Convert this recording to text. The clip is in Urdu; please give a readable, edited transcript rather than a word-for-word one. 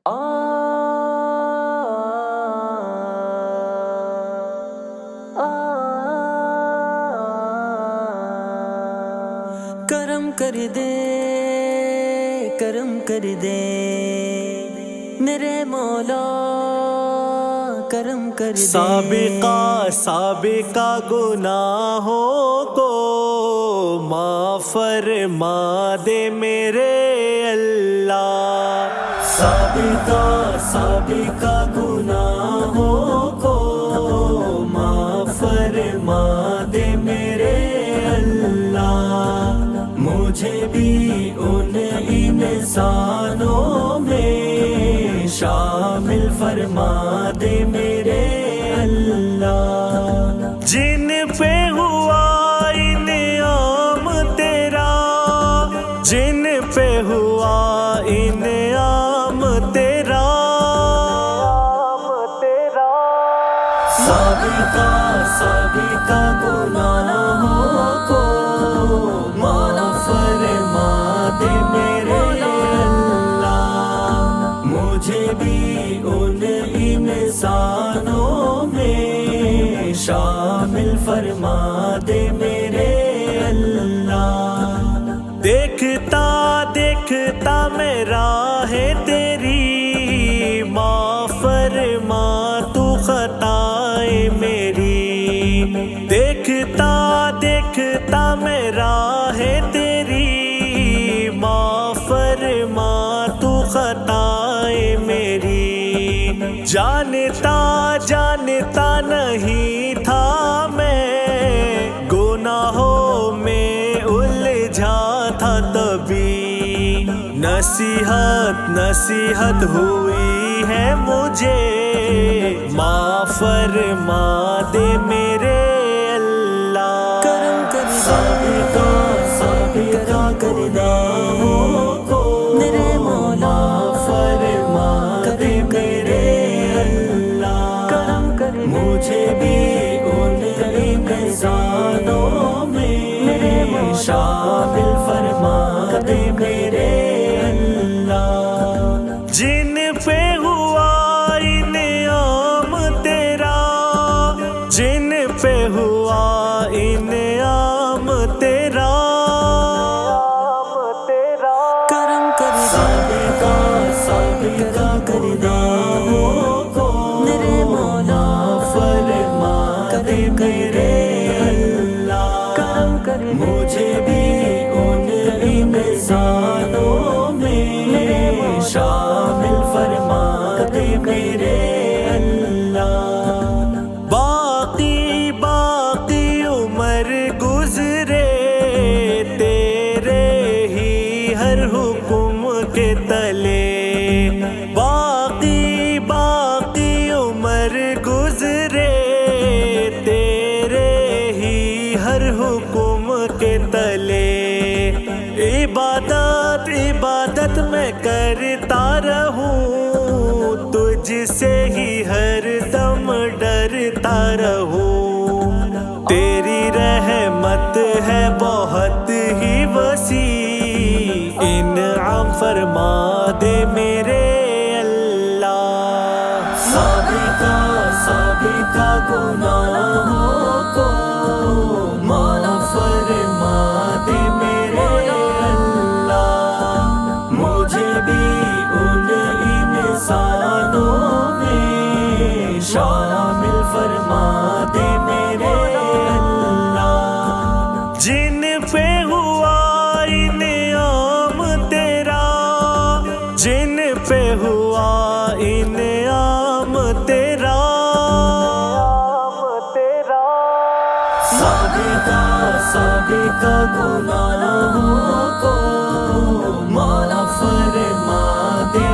کرم کر دے کرم کر دے میرے مولا کرم کر دے۔ سابقہ گناہوں کو معاف فرما دے میرے اللہ۔ سابقہ گناہوں کو معاف فرما دے میرے اللہ۔ مجھے بھی ان انسانوں میں شامل فرما دے میرے اللہ، جن پہ ہوا انعام تیرا، جن پہ ہوا انعام تیرا۔ سابقہ گناہوں کو معاف فرما دے میرے اللہ۔ مجھے بھی ان انسانوں میں شامل فرما دے میرے اللہ۔ دیکھتا دیکھتا میں راہ تیری معاف فرما تو خطائیں میری۔ دیکھتا دیکھتا میں راہ تیری معاف فرما تو خطائیں میری۔ جانتا نہیں تھا میں گناہوں میں الجھا تھا تبھی، نصیحت ہوئی ہے مجھے معاف فرما دے میرے اللہ۔ کرم کر سابقہ گناہوں کو میرے مولا فرما دے میرے اللہ۔ کرم کر دے مجھے بھی ان انسانوں میں شامل فرما دے میرے اللہ، جن پہ ہوا انعام تیرا، جن پہ ہوا انعام تیرا۔ کرم کر سابقہ گناہوں کو میرے مولا فرما دے میرے اللہ۔ کرم کر دے مجھے بھی ان انسانوں میں شامل فرما دے میرے اللہ۔ باقی عمر گزرے تیرے ہی ہر حکم کے تلے۔ باقی عمر گزرے تیرے ہی ہر حکم کے تلے۔ عبادت میں کرتا رہوں، تجھ سے ہی ہر دم ڈرتا رہوں۔ تیری رحمت ہے بہت ہی وسیع، انعام فرما دے میرے اللہ۔ سابقہ گناہوں کو معاف فرما دے میرے اللہ۔ مجھے بھی ان انسانوں میں شامل فرما دے میرے اللہ، جن پہ ہوا انعام تیرا، جن پہ ہوا انعام تیرا۔ سابقہ گناہوں کو معاف فرما دے